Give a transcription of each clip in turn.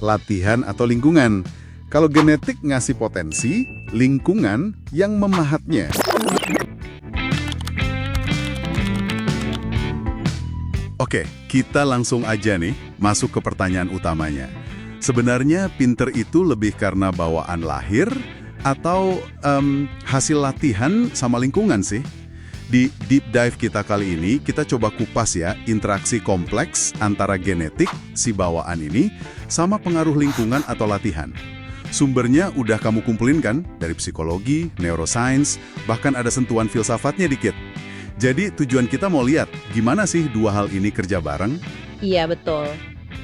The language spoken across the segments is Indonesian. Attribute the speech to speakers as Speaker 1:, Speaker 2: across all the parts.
Speaker 1: latihan atau lingkungan. Kalau genetik ngasih potensi, lingkungan yang memahatnya. Oke, kita langsung aja nih masuk ke pertanyaan utamanya. Sebenarnya pinter itu lebih karena bawaan lahir atau hasil latihan sama lingkungan sih? Di deep dive kita kali ini, kita coba kupas ya interaksi kompleks antara genetik, si bawaan ini, sama pengaruh lingkungan atau latihan. Sumbernya udah kamu kumpulin kan? Dari psikologi, neuroscience, bahkan ada sentuhan filsafatnya dikit. Jadi tujuan kita mau lihat gimana sih dua hal ini kerja bareng?
Speaker 2: Iya, betul.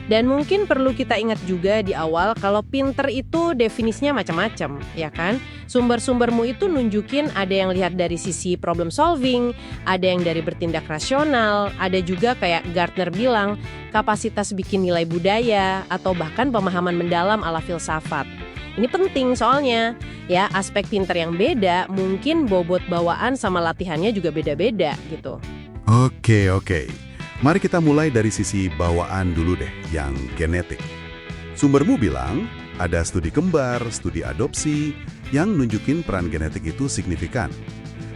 Speaker 2: Dan mungkin perlu kita ingat juga di awal kalau pinter itu definisinya macam-macam, ya kan? Sumber-sumbermu itu nunjukin ada yang lihat dari sisi problem solving, ada yang dari bertindak rasional, ada juga kayak Gartner bilang kapasitas bikin nilai budaya, atau bahkan pemahaman mendalam ala filsafat. Ini penting soalnya, ya aspek pinter yang beda mungkin bobot bawaan sama latihannya juga beda-beda gitu.
Speaker 1: Oke. Mari kita mulai dari sisi bawaan dulu deh, yang genetik. Sumbermu bilang ada studi kembar, studi adopsi, yang nunjukin peran genetik itu signifikan.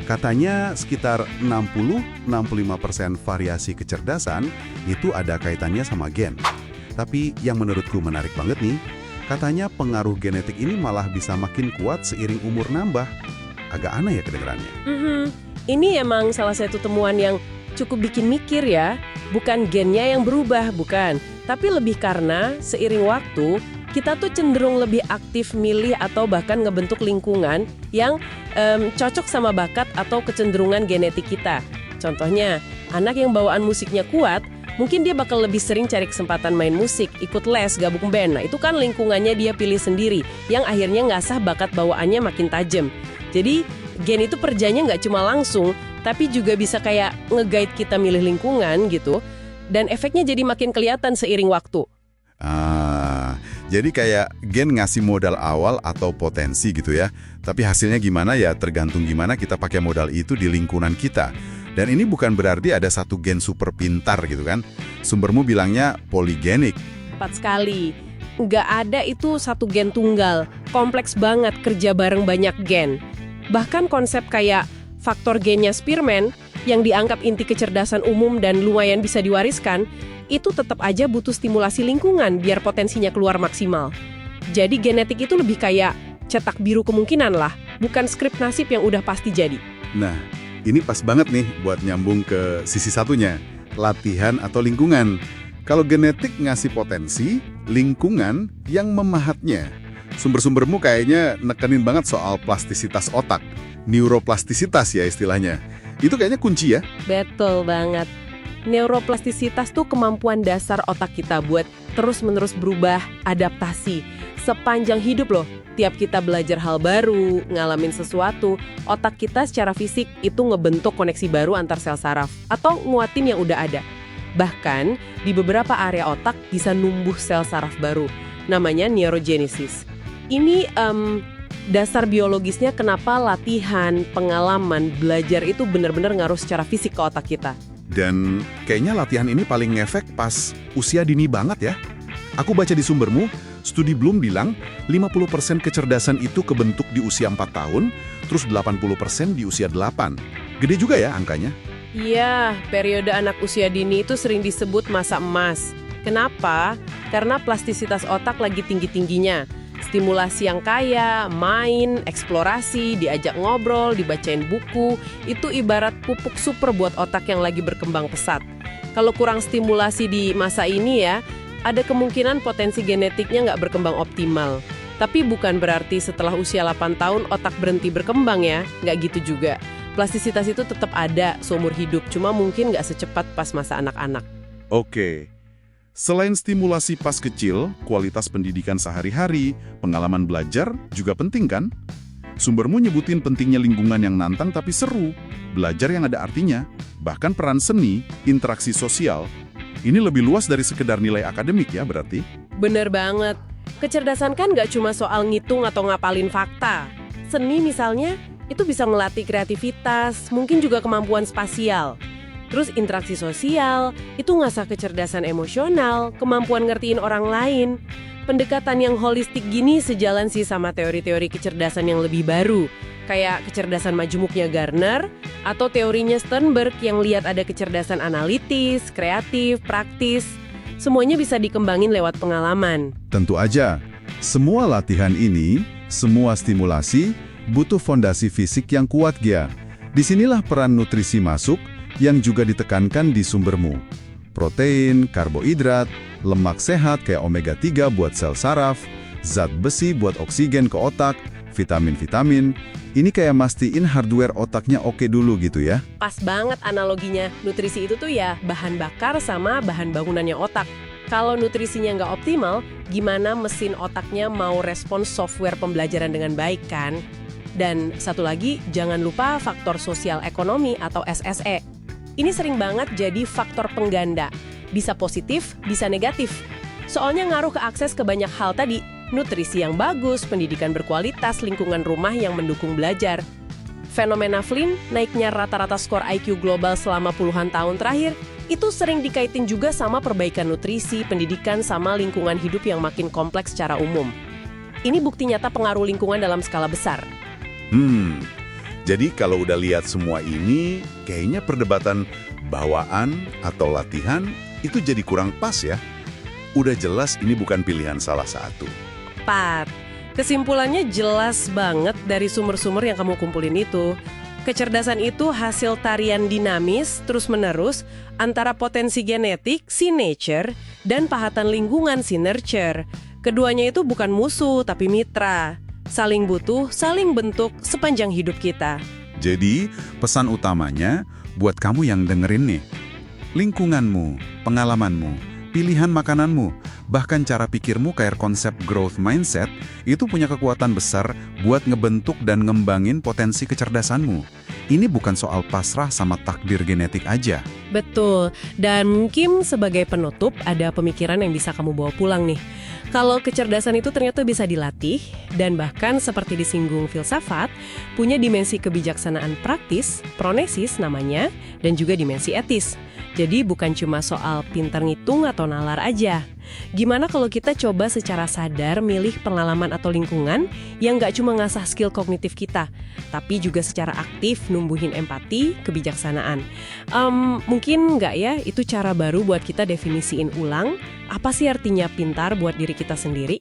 Speaker 1: Katanya sekitar 60-65% variasi kecerdasan itu ada kaitannya sama gen. Tapi yang menurutku menarik banget nih, katanya pengaruh genetik ini malah bisa makin kuat seiring umur nambah. Agak aneh ya kedengarannya.
Speaker 2: Ini emang salah satu temuan yang cukup bikin mikir ya. Bukan gennya yang berubah, bukan. Tapi lebih karena seiring waktu, kita tuh cenderung lebih aktif milih atau bahkan ngebentuk lingkungan yang cocok sama bakat atau kecenderungan genetik kita. Contohnya, anak yang bawaan musiknya kuat, mungkin dia bakal lebih sering cari kesempatan main musik, ikut les, gabung band. Nah, itu kan lingkungannya dia pilih sendiri, yang akhirnya ngasah bakat bawaannya makin tajam. Jadi, gen itu kerjanya nggak cuma langsung, tapi juga bisa kayak nge-guide kita milih lingkungan gitu. Dan efeknya jadi makin kelihatan seiring waktu.
Speaker 1: Jadi kayak gen ngasih modal awal atau potensi gitu ya. Tapi hasilnya gimana ya tergantung gimana kita pakai modal itu di lingkungan kita. Dan ini bukan berarti ada satu gen super pintar gitu kan. Sumbermu bilangnya poligenik.
Speaker 2: Tepat sekali. Nggak ada itu satu gen tunggal. Kompleks banget kerja bareng banyak gen. Bahkan konsep kayak faktor gennya Spearman yang dianggap inti kecerdasan umum dan lumayan bisa diwariskan, itu tetap aja butuh stimulasi lingkungan biar potensinya keluar maksimal. Jadi genetik itu lebih kayak cetak biru kemungkinan lah, bukan skrip nasib yang udah pasti jadi.
Speaker 1: Nah, ini pas banget nih buat nyambung ke sisi satunya, latihan atau lingkungan. Kalau genetik ngasih potensi, lingkungan yang memahatnya. Sumber-sumbermu kayaknya nekenin banget soal plastisitas otak. Neuroplastisitas ya istilahnya. Itu kayaknya kunci ya?
Speaker 2: Betul banget. Neuroplastisitas tuh kemampuan dasar otak kita buat terus-menerus berubah, adaptasi. Sepanjang hidup loh, tiap kita belajar hal baru, ngalamin sesuatu, otak kita secara fisik itu ngebentuk koneksi baru antar sel saraf atau nguatin yang udah ada. Bahkan, di beberapa area otak bisa numbuh sel saraf baru. Namanya neurogenesis. Ini dasar biologisnya kenapa latihan, pengalaman, belajar itu benar-benar ngaruh secara fisik ke otak kita.
Speaker 1: Dan kayaknya latihan ini paling ngefek pas usia dini banget ya. Aku baca di sumbermu, studi Bloom bilang 50% kecerdasan itu kebentuk di usia 4 tahun, terus 80% di usia 8. Gede juga ya angkanya?
Speaker 2: Iya, periode anak usia dini itu sering disebut masa emas. Kenapa? Karena plastisitas otak lagi tinggi-tingginya. Stimulasi yang kaya, main, eksplorasi, diajak ngobrol, dibacain buku, itu ibarat pupuk super buat otak yang lagi berkembang pesat. Kalau kurang stimulasi di masa ini ya, ada kemungkinan potensi genetiknya nggak berkembang optimal. Tapi bukan berarti setelah usia 8 tahun otak berhenti berkembang ya, nggak gitu juga. Plastisitas itu tetap ada seumur hidup, cuma mungkin nggak secepat pas masa anak-anak.
Speaker 1: Oke. Selain stimulasi pas kecil, kualitas pendidikan sehari-hari, pengalaman belajar juga penting kan? Sumbermu nyebutin pentingnya lingkungan yang nantang tapi seru, belajar yang ada artinya, bahkan peran seni, interaksi sosial. Ini lebih luas dari sekedar nilai akademik ya berarti?
Speaker 2: Bener banget. Kecerdasan kan nggak cuma soal ngitung atau ngapalin fakta. Seni misalnya, itu bisa melatih kreativitas, mungkin juga kemampuan spasial. Terus interaksi sosial, itu ngasah kecerdasan emosional, kemampuan ngertiin orang lain. Pendekatan yang holistik gini sejalan sih sama teori-teori kecerdasan yang lebih baru, kayak kecerdasan majemuknya Gardner, atau teorinya Sternberg yang lihat ada kecerdasan analitis, kreatif, praktis. Semuanya bisa dikembangin lewat pengalaman.
Speaker 1: Tentu aja, semua latihan ini, semua stimulasi, butuh fondasi fisik yang kuat, Gia. Disinilah peran nutrisi masuk yang juga ditekankan di sumbermu. Protein, karbohidrat, lemak sehat kayak omega-3 buat sel saraf, zat besi buat oksigen ke otak, vitamin-vitamin. Ini kayak mastiin hardware otaknya oke dulu gitu ya.
Speaker 2: Pas banget analoginya, nutrisi itu tuh ya bahan bakar sama bahan bangunannya otak. Kalau nutrisinya nggak optimal, gimana mesin otaknya mau respons software pembelajaran dengan baik kan? Dan satu lagi, jangan lupa faktor sosial ekonomi atau SSE. Ini sering banget jadi faktor pengganda. Bisa positif, bisa negatif. Soalnya ngaruh ke akses ke banyak hal tadi. Nutrisi yang bagus, pendidikan berkualitas, lingkungan rumah yang mendukung belajar. Fenomena Flynn, naiknya rata-rata skor IQ global selama puluhan tahun terakhir, itu sering dikaitin juga sama perbaikan nutrisi, pendidikan, sama lingkungan hidup yang makin kompleks secara umum. Ini bukti nyata pengaruh lingkungan dalam skala besar.
Speaker 1: Jadi kalau udah lihat semua ini, kayaknya perdebatan bawaan atau latihan itu jadi kurang pas ya. Udah jelas ini bukan pilihan salah satu.
Speaker 2: Tepat. Kesimpulannya jelas banget dari sumber-sumber yang kamu kumpulin itu. Kecerdasan itu hasil tarian dinamis terus-menerus antara potensi genetik, si nature, dan pahatan lingkungan, si nurture. Keduanya itu bukan musuh, tapi mitra. Saling butuh, saling bentuk sepanjang hidup kita.
Speaker 1: Jadi, pesan utamanya buat kamu yang dengerin nih. Lingkunganmu, pengalamanmu, pilihan makananmu, bahkan cara pikirmu kayak konsep growth mindset itu punya kekuatan besar buat ngebentuk dan ngembangin potensi kecerdasanmu. Ini bukan soal pasrah sama takdir genetik aja.
Speaker 2: Betul. Dan mungkin sebagai penutup ada pemikiran yang bisa kamu bawa pulang nih. Kalau kecerdasan itu ternyata bisa dilatih dan bahkan seperti disinggung filsafat, punya dimensi kebijaksanaan praktis, pronesis namanya, dan juga dimensi etis. Jadi bukan cuma soal pintar ngitung atau nalar aja. Gimana kalau kita coba secara sadar milih pengalaman atau lingkungan yang nggak cuma ngasah skill kognitif kita, tapi juga secara aktif numbuhin empati, kebijaksanaan. Mungkin nggak ya itu cara baru buat kita definisiin ulang, apa sih artinya pintar buat diri kita sendiri?